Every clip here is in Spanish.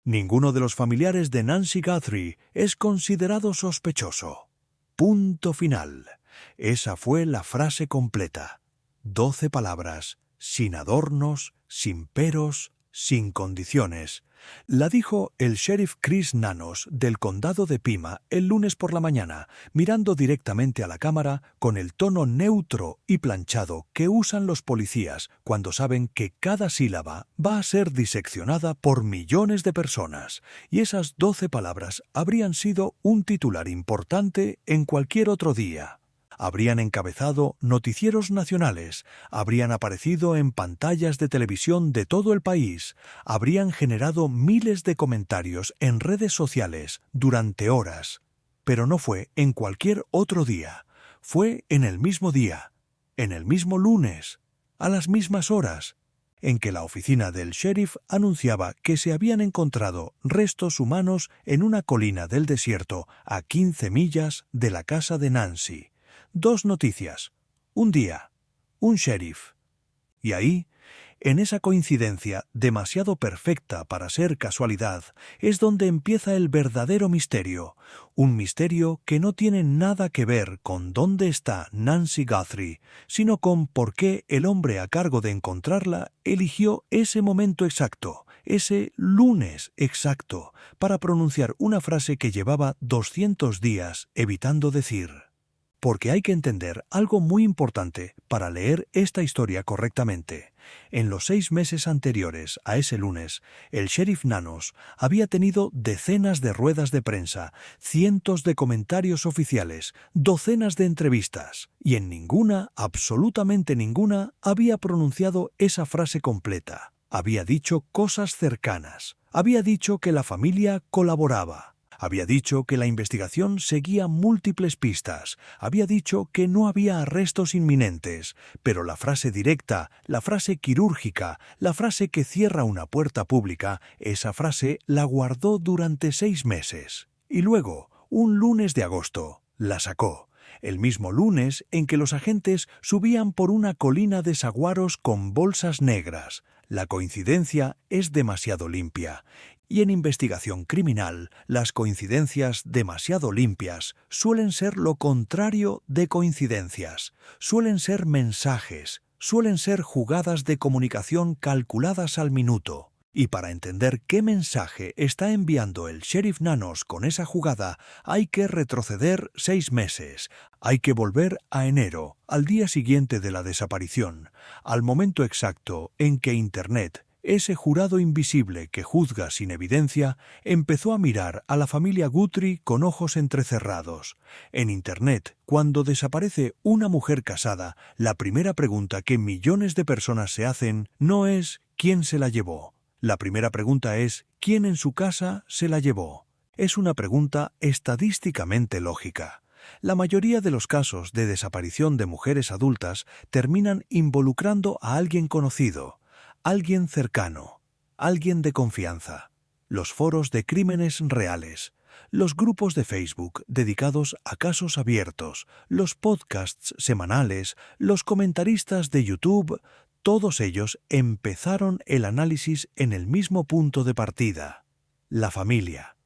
Ninguno de los familiares de Nancy Guthrie es considerado sospechoso. Punto final. Esa fue la frase completa. 12 palabras, sin adornos, sin peros, sin condiciones. La dijo el sheriff Chris Nanos del condado de Pima el lunes por la mañana, mirando directamente a la cámara con el tono neutro y planchado que usan los policías cuando saben que cada sílaba va a ser diseccionada por millones de personas, y esas 12 palabras habrían sido un titular importante en cualquier otro día. Habrían encabezado noticieros nacionales, habrían aparecido en pantallas de televisión de todo el país, habrían generado miles de comentarios en redes sociales durante horas. Pero no fue en cualquier otro día, fue en el mismo día, en el mismo lunes, a las mismas horas, en que la oficina del sheriff anunciaba que se habían encontrado restos humanos en una colina del desierto a 15 millas de la casa de Nancy. 2 noticias, un día, un sheriff. Y ahí, en esa coincidencia demasiado perfecta para ser casualidad, es donde empieza el verdadero misterio, un misterio que no tiene nada que ver con dónde está Nancy Guthrie, sino con por qué el hombre a cargo de encontrarla eligió ese momento exacto, ese lunes exacto, para pronunciar una frase que llevaba 200 días evitando decir. Porque hay que entender algo muy importante para leer esta historia correctamente. En los 6 meses anteriores a ese lunes, el sheriff Nanos había tenido decenas de ruedas de prensa, cientos de comentarios oficiales, docenas de entrevistas, y en ninguna, absolutamente ninguna, había pronunciado esa frase completa. Había dicho cosas cercanas. Había dicho que la familia colaboraba. Había dicho que la investigación seguía múltiples pistas. Había dicho que no había arrestos inminentes. Pero la frase directa, la frase quirúrgica, la frase que cierra una puerta pública, esa frase la guardó durante 6 meses. Y luego, un lunes de agosto, la sacó. El mismo lunes en que los agentes subían por una colina de saguaros con bolsas negras. La coincidencia es demasiado limpia. Y en investigación criminal, las coincidencias demasiado limpias suelen ser lo contrario de coincidencias. Suelen ser mensajes, suelen ser jugadas de comunicación calculadas al minuto. Y para entender qué mensaje está enviando el sheriff Nanos con esa jugada, hay que retroceder 6 meses. Hay que volver a enero, al día siguiente de la desaparición, al momento exacto en que Internet, ese jurado invisible que juzga sin evidencia, empezó a mirar a la familia Guthrie con ojos entrecerrados. En Internet, cuando desaparece una mujer casada, la primera pregunta que millones de personas se hacen no es ¿quién se la llevó? La primera pregunta es ¿quién en su casa se la llevó? Es una pregunta estadísticamente lógica. La mayoría de los casos de desaparición de mujeres adultas terminan involucrando a alguien conocido, alguien cercano, alguien de confianza. Los foros de crímenes reales, los grupos de Facebook dedicados a casos abiertos, los podcasts semanales, los comentaristas de YouTube, todos ellos empezaron el análisis en el mismo punto de partida, la familia.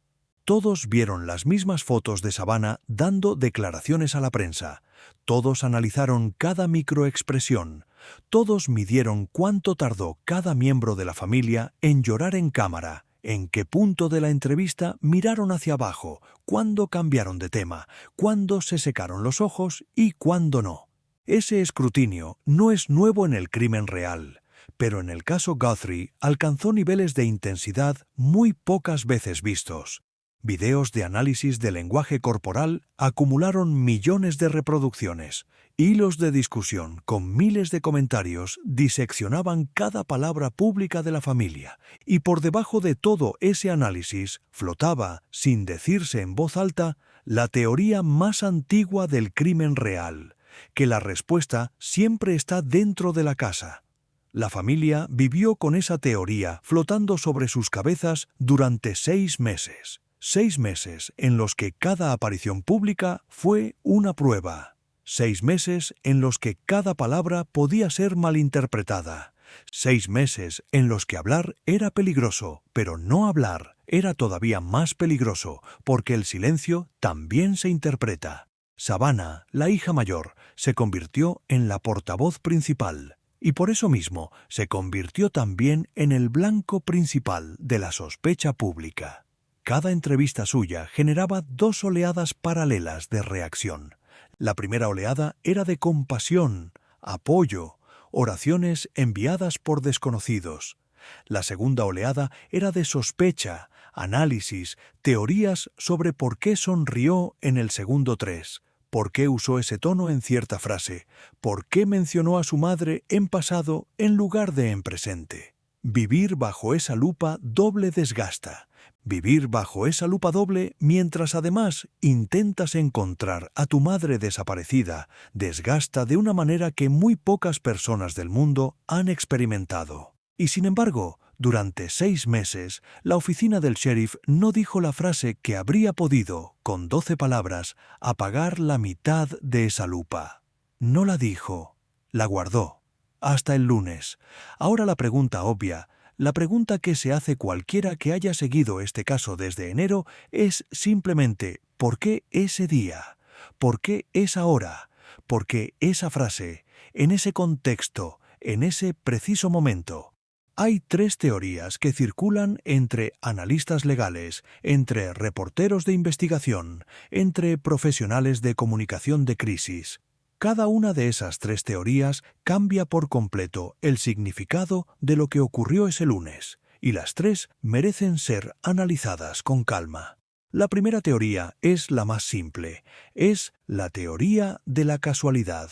Todos vieron las mismas fotos de Savannah dando declaraciones a la prensa. Todos analizaron cada microexpresión. Todos midieron cuánto tardó cada miembro de la familia en llorar en cámara, en qué punto de la entrevista miraron hacia abajo, cuándo cambiaron de tema, cuándo se secaron los ojos y cuándo no. Ese escrutinio no es nuevo en el crimen real, pero en el caso Guthrie alcanzó niveles de intensidad muy pocas veces vistos. Videos de análisis de lenguaje corporal acumularon millones de reproducciones. Hilos de discusión con miles de comentarios diseccionaban cada palabra pública de la familia. Y por debajo de todo ese análisis flotaba, sin decirse en voz alta, la teoría más antigua del crimen real, que la respuesta siempre está dentro de la casa. La familia vivió con esa teoría flotando sobre sus cabezas durante 6 meses. 6 meses en los que cada aparición pública fue una prueba. 6 meses en los que cada palabra podía ser malinterpretada. 6 meses en los que hablar era peligroso, pero no hablar era todavía más peligroso, porque el silencio también se interpreta. Savannah, la hija mayor, se convirtió en la portavoz principal, y por eso mismo se convirtió también en el blanco principal de la sospecha pública. Cada entrevista suya generaba dos oleadas paralelas de reacción. La primera oleada era de compasión, apoyo, oraciones enviadas por desconocidos. La segunda oleada era de sospecha, análisis, teorías sobre por qué sonrió en el segundo 3, por qué usó ese tono en cierta frase, por qué mencionó a su madre en pasado en lugar de en presente. Vivir bajo esa lupa doble desgasta. Vivir bajo esa lupa doble mientras además intentas encontrar a tu madre desaparecida desgasta de una manera que muy pocas personas del mundo han experimentado. Y sin embargo, durante 6 meses, la oficina del sheriff no dijo la frase que habría podido, con 12 palabras, apagar la mitad de esa lupa. No la dijo, la guardó. Hasta el lunes. Ahora la pregunta obvia, la pregunta que se hace cualquiera que haya seguido este caso desde enero es simplemente ¿por qué ese día? ¿Por qué esa hora? ¿Por qué esa frase? En ese contexto, en ese preciso momento. Hay 3 teorías que circulan entre analistas legales, entre reporteros de investigación, entre profesionales de comunicación de crisis. Cada una de esas 3 teorías cambia por completo el significado de lo que ocurrió ese lunes, y las 3 merecen ser analizadas con calma. La primera teoría es la más simple, es la teoría de la casualidad.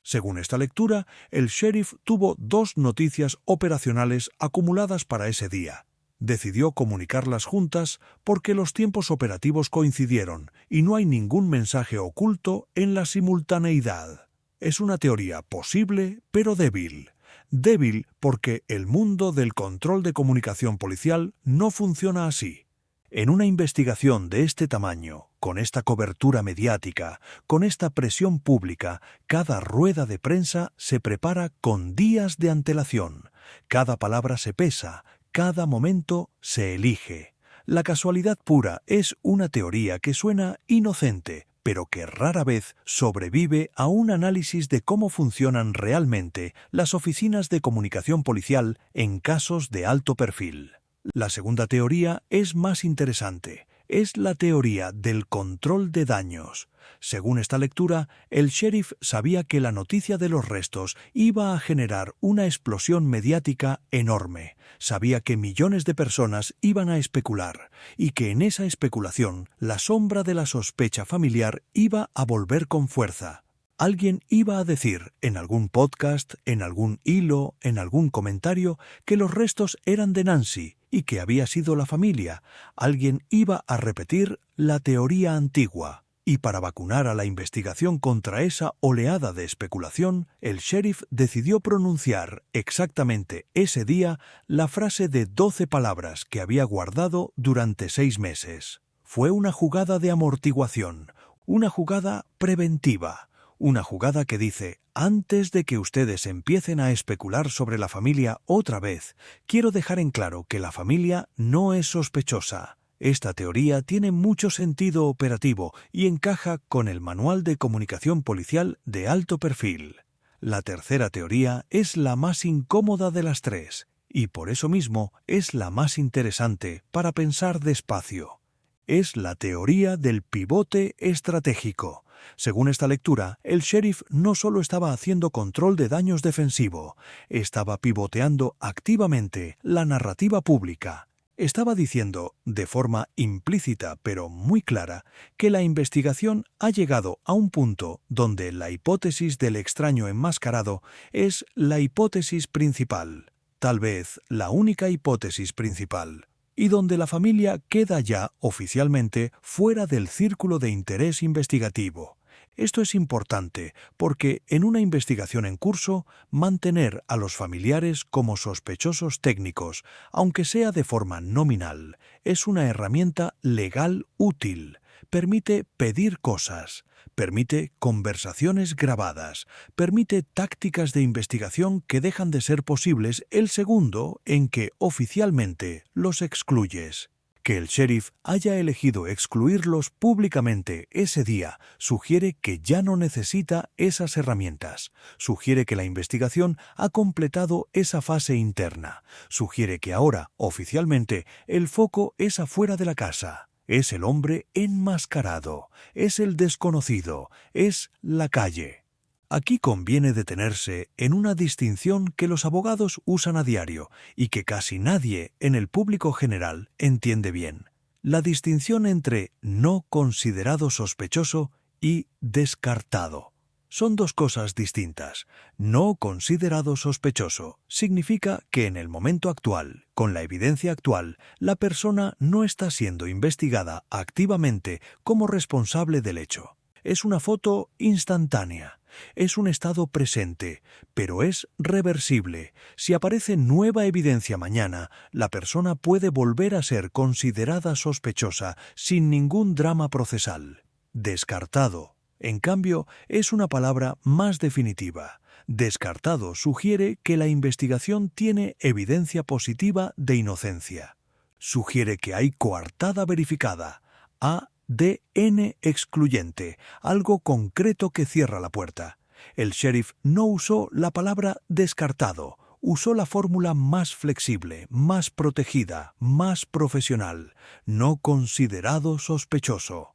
Según esta lectura, el sheriff tuvo 2 noticias operacionales acumuladas para ese día. Decidió comunicarlas juntas porque los tiempos operativos coincidieron y no hay ningún mensaje oculto en la simultaneidad. Es una teoría posible, pero débil. Débil porque el mundo del control de comunicación policial no funciona así. En una investigación de este tamaño, con esta cobertura mediática, con esta presión pública, cada rueda de prensa se prepara con días de antelación. Cada palabra se pesa, cada momento se elige. La casualidad pura es una teoría que suena inocente, pero que rara vez sobrevive a un análisis de cómo funcionan realmente las oficinas de comunicación policial en casos de alto perfil. La segunda teoría es más interesante. Es la teoría del control de daños. Según esta lectura, el sheriff sabía que la noticia de los restos iba a generar una explosión mediática enorme. Sabía que millones de personas iban a especular y que en esa especulación la sombra de la sospecha familiar iba a volver con fuerza. Alguien iba a decir en algún podcast, en algún hilo, en algún comentario, que los restos eran de Nancy y que había sido la familia. Alguien iba a repetir la teoría antigua. Y para vacunar a la investigación contra esa oleada de especulación, el sheriff decidió pronunciar exactamente ese día la frase de 12 palabras que había guardado durante 6 meses. Fue una jugada de amortiguación, una jugada preventiva. Una jugada que dice, antes de que ustedes empiecen a especular sobre la familia otra vez, quiero dejar en claro que la familia no es sospechosa. Esta teoría tiene mucho sentido operativo y encaja con el Manual de Comunicación Policial de alto perfil. La tercera teoría es la más incómoda de las 3, y por eso mismo es la más interesante para pensar despacio. Es la teoría del pivote estratégico. Según esta lectura, el sheriff no solo estaba haciendo control de daños defensivo, estaba pivoteando activamente la narrativa pública. Estaba diciendo, de forma implícita pero muy clara, que la investigación ha llegado a un punto donde la hipótesis del extraño enmascarado es la hipótesis principal, tal vez la única hipótesis principal, y donde la familia queda ya oficialmente fuera del círculo de interés investigativo. Esto es importante porque en una investigación en curso, mantener a los familiares como sospechosos técnicos, aunque sea de forma nominal, es una herramienta legal útil. Permite pedir cosas, permite conversaciones grabadas, permite tácticas de investigación que dejan de ser posibles el segundo en que oficialmente los excluyes. Que el sheriff haya elegido excluirlos públicamente ese día sugiere que ya no necesita esas herramientas. Sugiere que la investigación ha completado esa fase interna. Sugiere que ahora, oficialmente, el foco es afuera de la casa. Es el hombre enmascarado, es el desconocido, es la calle. Aquí conviene detenerse en una distinción que los abogados usan a diario y que casi nadie en el público general entiende bien. La distinción entre no considerado sospechoso y descartado. Son dos cosas distintas. No considerado sospechoso significa que en el momento actual, con la evidencia actual, la persona no está siendo investigada activamente como responsable del hecho. Es una foto instantánea. Es un estado presente, pero es reversible. Si aparece nueva evidencia mañana, la persona puede volver a ser considerada sospechosa sin ningún drama procesal. Descartado, en cambio, es una palabra más definitiva. Descartado sugiere que la investigación tiene evidencia positiva de inocencia. Sugiere que hay coartada verificada. ADN excluyente, algo concreto que cierra la puerta. El sheriff no usó la palabra descartado, usó la fórmula más flexible, más protegida, más profesional, no considerado sospechoso.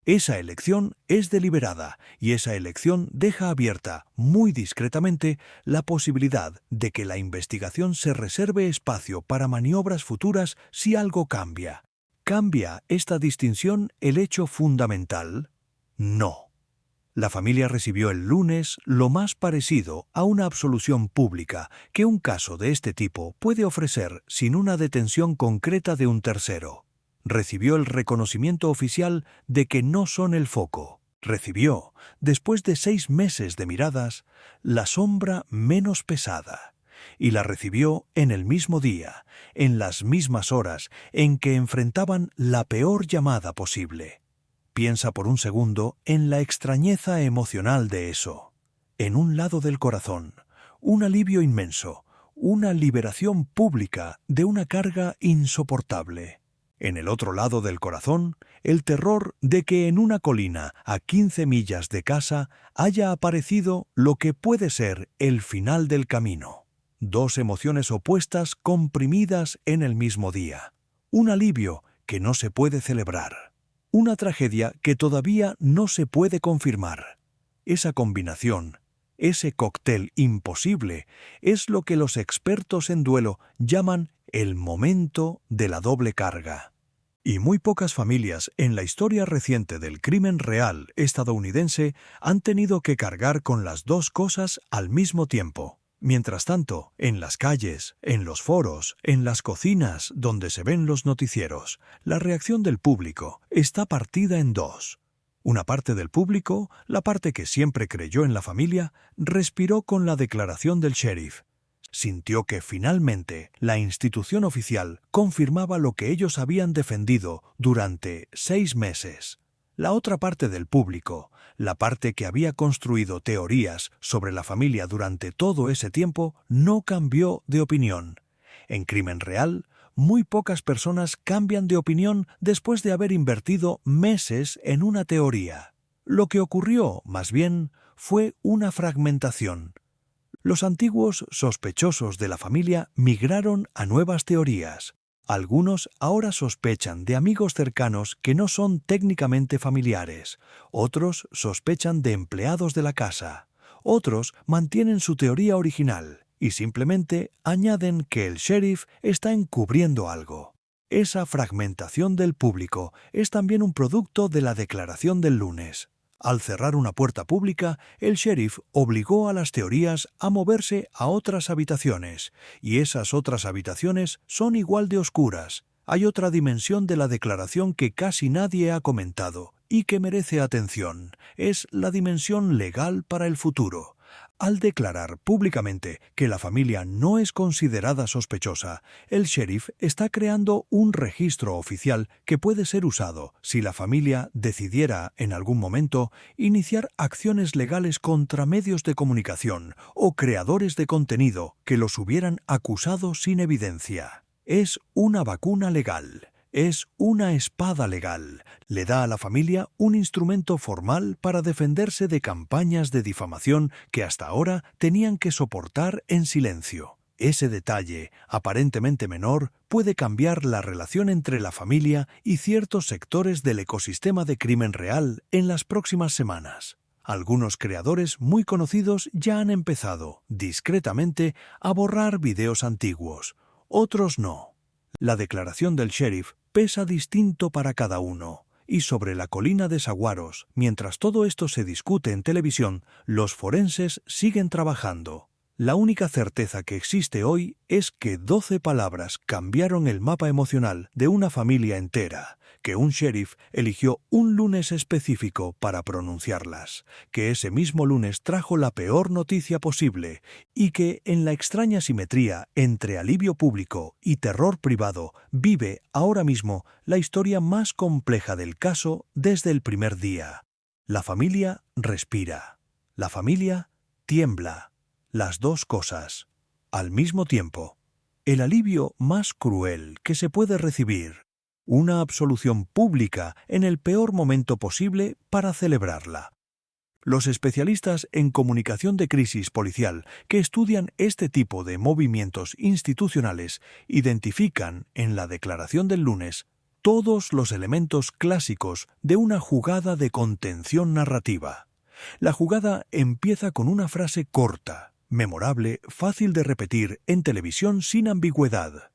Esa elección es deliberada y esa elección deja abierta, muy discretamente, la posibilidad de que la investigación se reserve espacio para maniobras futuras si algo cambia. ¿Cambia esta distinción el hecho fundamental? No. La familia recibió el lunes lo más parecido a una absolución pública que un caso de este tipo puede ofrecer sin una detención concreta de un tercero. Recibió el reconocimiento oficial de que no son el foco. Recibió, después de 6 meses de miradas, la sombra menos pesada. Y la recibió en el mismo día, en las mismas horas en que enfrentaban la peor llamada posible. Piensa por un segundo en la extrañeza emocional de eso. En un lado del corazón, un alivio inmenso, una liberación pública de una carga insoportable. En el otro lado del corazón, el terror de que en una colina a 15 millas de casa haya aparecido lo que puede ser el final del camino. 2 emociones opuestas comprimidas en el mismo día. Un alivio que no se puede celebrar. Una tragedia que todavía no se puede confirmar. Esa combinación, ese cóctel imposible, es lo que los expertos en duelo llaman el momento de la doble carga. Y muy pocas familias en la historia reciente del crimen real estadounidense han tenido que cargar con las dos cosas al mismo tiempo. Mientras tanto, en las calles, en los foros, en las cocinas donde se ven los noticieros, la reacción del público está partida en dos. Una parte del público, la parte que siempre creyó en la familia, respiró con la declaración del sheriff. Sintió que finalmente la institución oficial confirmaba lo que ellos habían defendido durante 6 meses. La otra parte del público, la parte que había construido teorías sobre la familia durante todo ese tiempo, no cambió de opinión. En crimen real, muy pocas personas cambian de opinión después de haber invertido meses en una teoría. Lo que ocurrió, más bien, fue una fragmentación. Los antiguos sospechosos de la familia migraron a nuevas teorías. Algunos ahora sospechan de amigos cercanos que no son técnicamente familiares. Otros sospechan de empleados de la casa. Otros mantienen su teoría original y simplemente añaden que el sheriff está encubriendo algo. Esa fragmentación del público es también un producto de la declaración del lunes. Al cerrar una puerta pública, el sheriff obligó a las teorías a moverse a otras habitaciones, y esas otras habitaciones son igual de oscuras. Hay otra dimensión de la declaración que casi nadie ha comentado y que merece atención. Es la dimensión legal para el futuro. Al declarar públicamente que la familia no es considerada sospechosa, el sheriff está creando un registro oficial que puede ser usado si la familia decidiera en algún momento iniciar acciones legales contra medios de comunicación o creadores de contenido que los hubieran acusado sin evidencia. Es una vacuna legal. Es una espada legal. Le da a la familia un instrumento formal para defenderse de campañas de difamación que hasta ahora tenían que soportar en silencio. Ese detalle, aparentemente menor, puede cambiar la relación entre la familia y ciertos sectores del ecosistema de crimen real en las próximas semanas. Algunos creadores muy conocidos ya han empezado, discretamente, a borrar videos antiguos. Otros no. La declaración del sheriff pesa distinto para cada uno. Y sobre la colina de Saguaros, mientras todo esto se discute en televisión, los forenses siguen trabajando. La única certeza que existe hoy es que 12 palabras cambiaron el mapa emocional de una familia entera, que un sheriff eligió un lunes específico para pronunciarlas, que ese mismo lunes trajo la peor noticia posible y que, en la extraña simetría entre alivio público y terror privado, vive ahora mismo la historia más compleja del caso desde el primer día. La familia respira. La familia tiembla. Las dos cosas, al mismo tiempo. El alivio más cruel que se puede recibir. Una absolución pública en el peor momento posible para celebrarla. Los especialistas en comunicación de crisis policial que estudian este tipo de movimientos institucionales identifican en la declaración del lunes todos los elementos clásicos de una jugada de contención narrativa. La jugada empieza con una frase corta, memorable, fácil de repetir en televisión sin ambigüedad.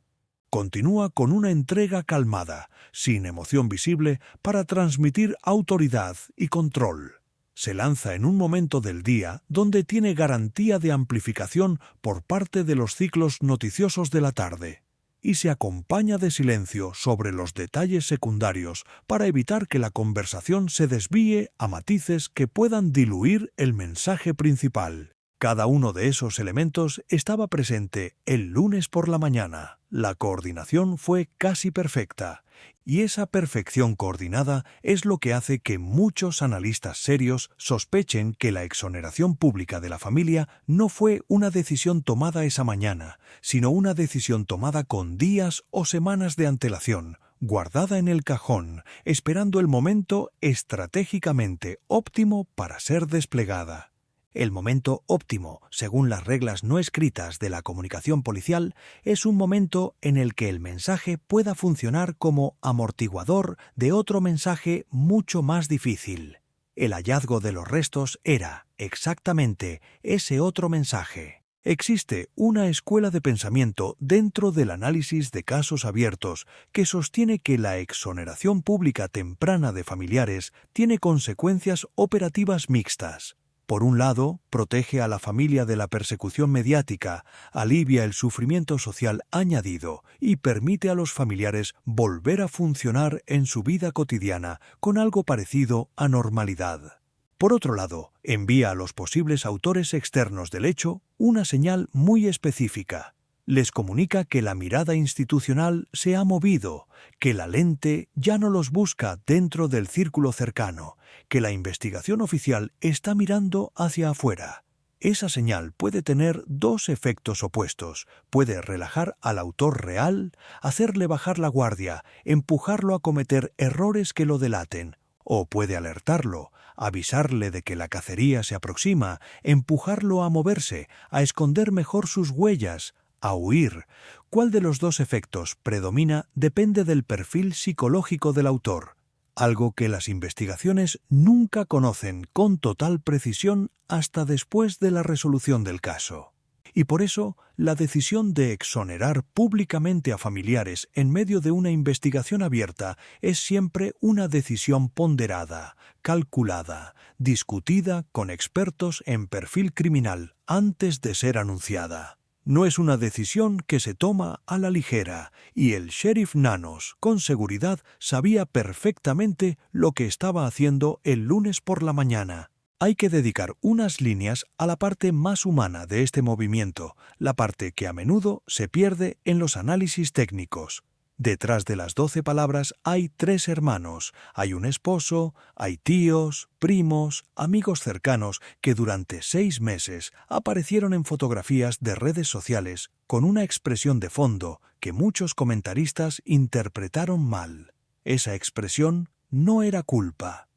Continúa con una entrega calmada, sin emoción visible, para transmitir autoridad y control. Se lanza en un momento del día donde tiene garantía de amplificación por parte de los ciclos noticiosos de la tarde, y se acompaña de silencio sobre los detalles secundarios para evitar que la conversación se desvíe a matices que puedan diluir el mensaje principal. Cada uno de esos elementos estaba presente el lunes por la mañana. La coordinación fue casi perfecta, y esa perfección coordinada es lo que hace que muchos analistas serios sospechen que la exoneración pública de la familia no fue una decisión tomada esa mañana, sino una decisión tomada con días o semanas de antelación, guardada en el cajón, esperando el momento estratégicamente óptimo para ser desplegada. El momento óptimo, según las reglas no escritas de la comunicación policial, es un momento en el que el mensaje pueda funcionar como amortiguador de otro mensaje mucho más difícil. El hallazgo de los restos era, exactamente, ese otro mensaje. Existe una escuela de pensamiento dentro del análisis de casos abiertos que sostiene que la exoneración pública temprana de familiares tiene consecuencias operativas mixtas. Por un lado, protege a la familia de la persecución mediática, alivia el sufrimiento social añadido y permite a los familiares volver a funcionar en su vida cotidiana con algo parecido a normalidad. Por otro lado, envía a los posibles autores externos del hecho una señal muy específica. Les comunica que la mirada institucional se ha movido, que la lente ya no los busca dentro del círculo cercano, que la investigación oficial está mirando hacia afuera. Esa señal puede tener dos efectos opuestos. Puede relajar al autor real, hacerle bajar la guardia, empujarlo a cometer errores que lo delaten, o puede alertarlo, avisarle de que la cacería se aproxima, empujarlo a moverse, a esconder mejor sus huellas, a huir. ¿Cuál de los dos efectos predomina depende del perfil psicológico del autor? Algo que las investigaciones nunca conocen con total precisión hasta después de la resolución del caso. Y por eso, la decisión de exonerar públicamente a familiares en medio de una investigación abierta es siempre una decisión ponderada, calculada, discutida con expertos en perfil criminal antes de ser anunciada. No es una decisión que se toma a la ligera, y el sheriff Nanos, con seguridad, sabía perfectamente lo que estaba haciendo el lunes por la mañana. Hay que dedicar unas líneas a la parte más humana de este movimiento, la parte que a menudo se pierde en los análisis técnicos. Detrás de las 12 palabras hay 3 hermanos, hay un esposo, hay tíos, primos, amigos cercanos que durante 6 meses aparecieron en fotografías de redes sociales con una expresión de fondo que muchos comentaristas interpretaron mal. Esa expresión no era culpa,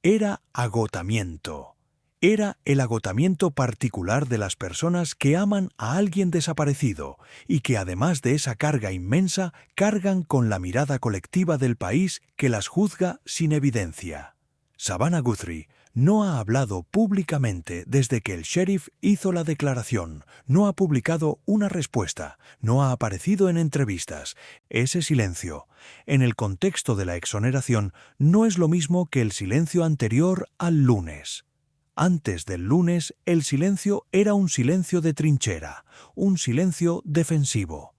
era agotamiento. Era el agotamiento particular de las personas que aman a alguien desaparecido y que además de esa carga inmensa, cargan con la mirada colectiva del país que las juzga sin evidencia. Savannah Guthrie no ha hablado públicamente desde que el sheriff hizo la declaración, no ha publicado una respuesta, no ha aparecido en entrevistas. Ese silencio, en el contexto de la exoneración, no es lo mismo que el silencio anterior al lunes. Antes del lunes, el silencio era un silencio de trinchera, un silencio defensivo.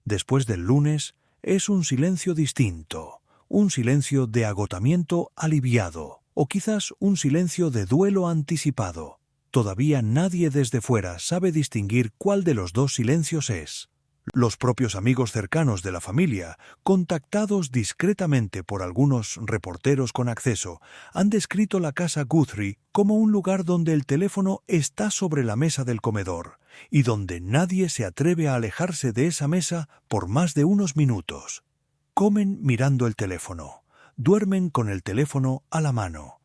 Después del lunes, es un silencio distinto, un silencio de agotamiento aliviado, o quizás un silencio de duelo anticipado. Todavía nadie desde fuera sabe distinguir cuál de los dos silencios es. Los propios amigos cercanos de la familia, contactados discretamente por algunos reporteros con acceso, han descrito la casa Guthrie como un lugar donde el teléfono está sobre la mesa del comedor y donde nadie se atreve a alejarse de esa mesa por más de unos minutos. Comen mirando el teléfono, duermen con el teléfono a la mano.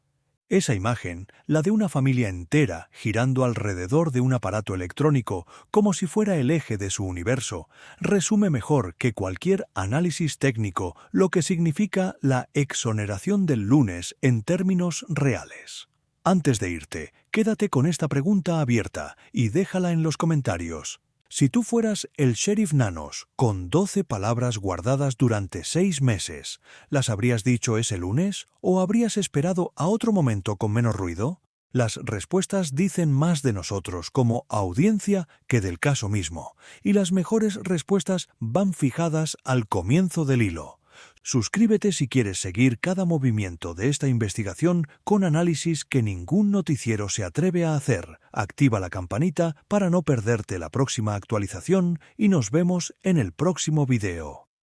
Esa imagen, la de una familia entera girando alrededor de un aparato electrónico como si fuera el eje de su universo, resume mejor que cualquier análisis técnico lo que significa la exoneración del lunes en términos reales. Antes de irte, quédate con esta pregunta abierta y déjala en los comentarios. Si tú fueras el sheriff Nanos, con 12 palabras guardadas durante 6 meses, ¿las habrías dicho ese lunes o habrías esperado a otro momento con menos ruido? Las respuestas dicen más de nosotros como audiencia que del caso mismo, y las mejores respuestas van fijadas al comienzo del hilo. Suscríbete si quieres seguir cada movimiento de esta investigación con análisis que ningún noticiero se atreve a hacer. Activa la campanita para no perderte la próxima actualización y nos vemos en el próximo video.